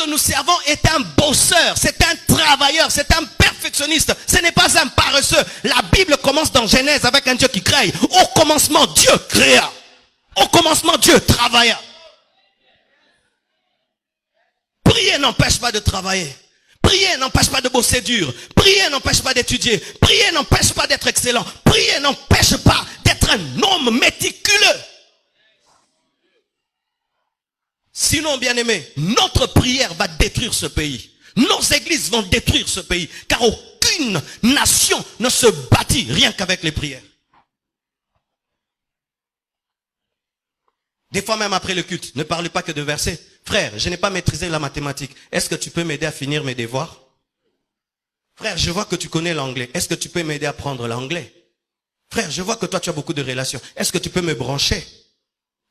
que nous servons est un bosseur, c'est un travailleur, c'est un perfectionniste. Ce n'est pas un paresseux. La Bible commence dans Genèse avec un Dieu qui crée. Au commencement, Dieu créa. Au commencement, Dieu travailla. Prier n'empêche pas de travailler. Prier n'empêche pas de bosser dur. Prier n'empêche pas d'étudier. Prier n'empêche pas d'être excellent. Prier n'empêche pas d'être un homme méticuleux. Sinon, bien-aimé, notre prière va détruire ce pays. Nos églises vont détruire ce pays. Car aucune nation ne se bâtit rien qu'avec les prières. Des fois même après le culte, ne parlez pas que de versets. Frère, je n'ai pas maîtrisé la mathématique. Est-ce que tu peux m'aider à finir mes devoirs? Frère, je vois que tu connais l'anglais. Est-ce que tu peux m'aider à apprendre l'anglais? Frère, je vois que toi tu as beaucoup de relations. Est-ce que tu peux me brancher?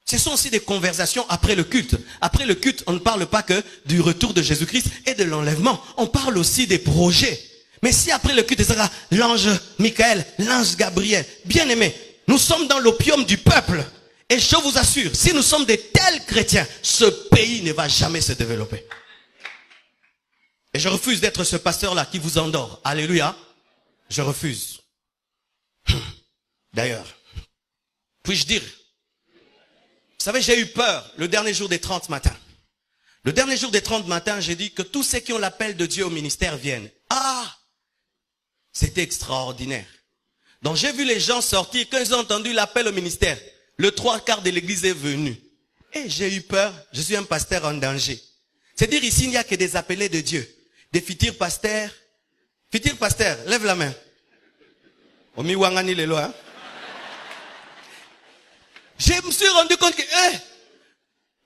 Ce sont aussi des conversations après le culte. Après le culte, on ne parle pas que du retour de Jésus-Christ et de l'enlèvement. On parle aussi des projets. Mais si après le culte, il sera l'ange Michael, l'ange Gabriel, bien aimé, nous sommes dans l'opium du peuple. Et je vous assure, si nous sommes des tels chrétiens, ce pays ne va jamais se développer. Et je refuse d'être ce pasteur-là qui vous endort. Alléluia. Je refuse. D'ailleurs, puis-je dire, vous savez, j'ai eu peur le dernier jour des 30 matins. Le dernier jour des 30 matins, j'ai dit que tous ceux qui ont l'appel de Dieu au ministère viennent. Ah! C'était extraordinaire. Donc j'ai vu les gens sortir, quand ils ont entendu l'appel au ministère, le 3/4 de l'église est venu. Et j'ai eu peur, je suis un pasteur en danger. C'est-à-dire ici, il n'y a que des appelés de Dieu. Des futurs pasteurs. Futurs pasteurs, lève la main. Omi wangani lelo, hein? Je me suis rendu compte que,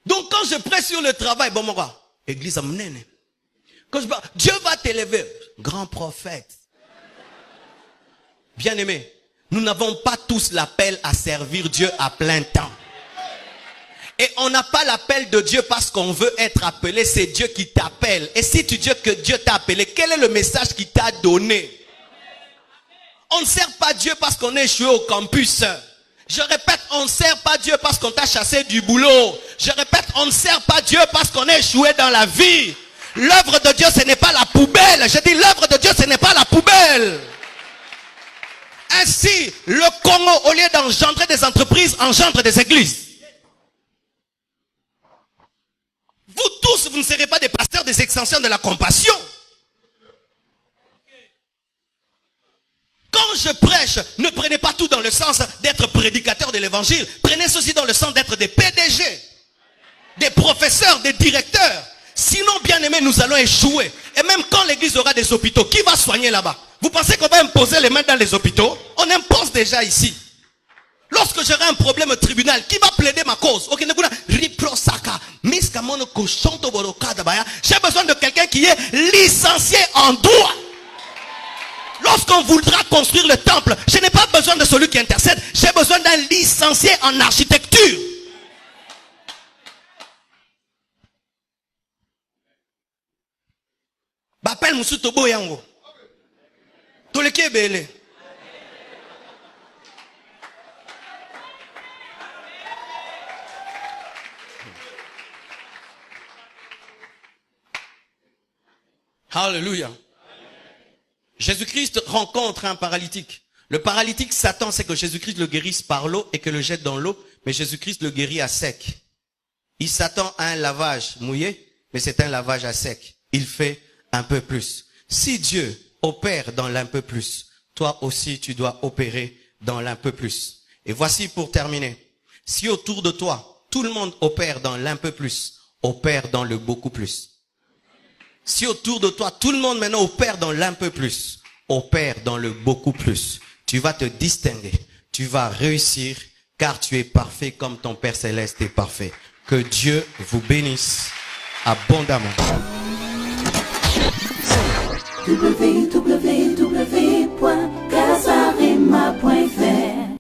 donc quand je prêche sur le travail, bon, mon gars, église amène. Quand je parle, Dieu va t'élever. Grand prophète. Bien aimé, nous n'avons pas tous l'appel à servir Dieu à plein temps. Et on n'a pas l'appel de Dieu parce qu'on veut être appelé, c'est Dieu qui t'appelle. Et si tu dis que Dieu t'a appelé, quel est le message qu'il t'a donné? On ne sert pas Dieu parce qu'on est échoué au campus. Je répète, on ne sert pas Dieu parce qu'on t'a chassé du boulot. Je répète, on ne sert pas Dieu parce qu'on est échoué dans la vie. L'œuvre de Dieu, ce n'est pas la poubelle. Je dis, l'œuvre de Dieu, ce n'est pas la poubelle. Ainsi, le Congo, au lieu d'engendrer des entreprises, engendre des églises. Vous tous, vous ne serez pas des pasteurs des extensions de la compassion. Quand je prêche, ne prenez pas tout dans le sens d'être prédicateur de l'évangile. Prenez ceci dans le sens d'être des PDG, des professeurs, des directeurs. Sinon, bien aimé, nous allons échouer. Et même quand l'église aura des hôpitaux, qui va soigner là-bas? Vous pensez qu'on va imposer les mains dans les hôpitaux? On impose déjà ici. Lorsque j'aurai un problème au tribunal, qui va plaider ma cause? J'ai besoin de quelqu'un qui est licencié en droit. Lorsqu'on voudra construire le temple, je n'ai pas besoin de celui qui intercède. J'ai besoin d'un licencié en architecture. Bapel Musutobo Yango. Toleke Bele. Alléluia. Jésus-Christ rencontre un paralytique. Le paralytique s'attend, c'est que Jésus-Christ le guérisse par l'eau et que le jette dans l'eau, mais Jésus-Christ le guérit à sec. Il s'attend à un lavage mouillé, mais c'est un lavage à sec. Il fait un peu plus. Si Dieu opère dans l'un peu plus, toi aussi tu dois opérer dans l'un peu plus. Et voici pour terminer. Si autour de toi, tout le monde opère dans l'un peu plus, opère dans le beaucoup plus. Si autour de toi, tout le monde maintenant opère dans l'un peu plus, opère dans le beaucoup plus, tu vas te distinguer, tu vas réussir, car tu es parfait comme ton Père Céleste est parfait. Que Dieu vous bénisse abondamment.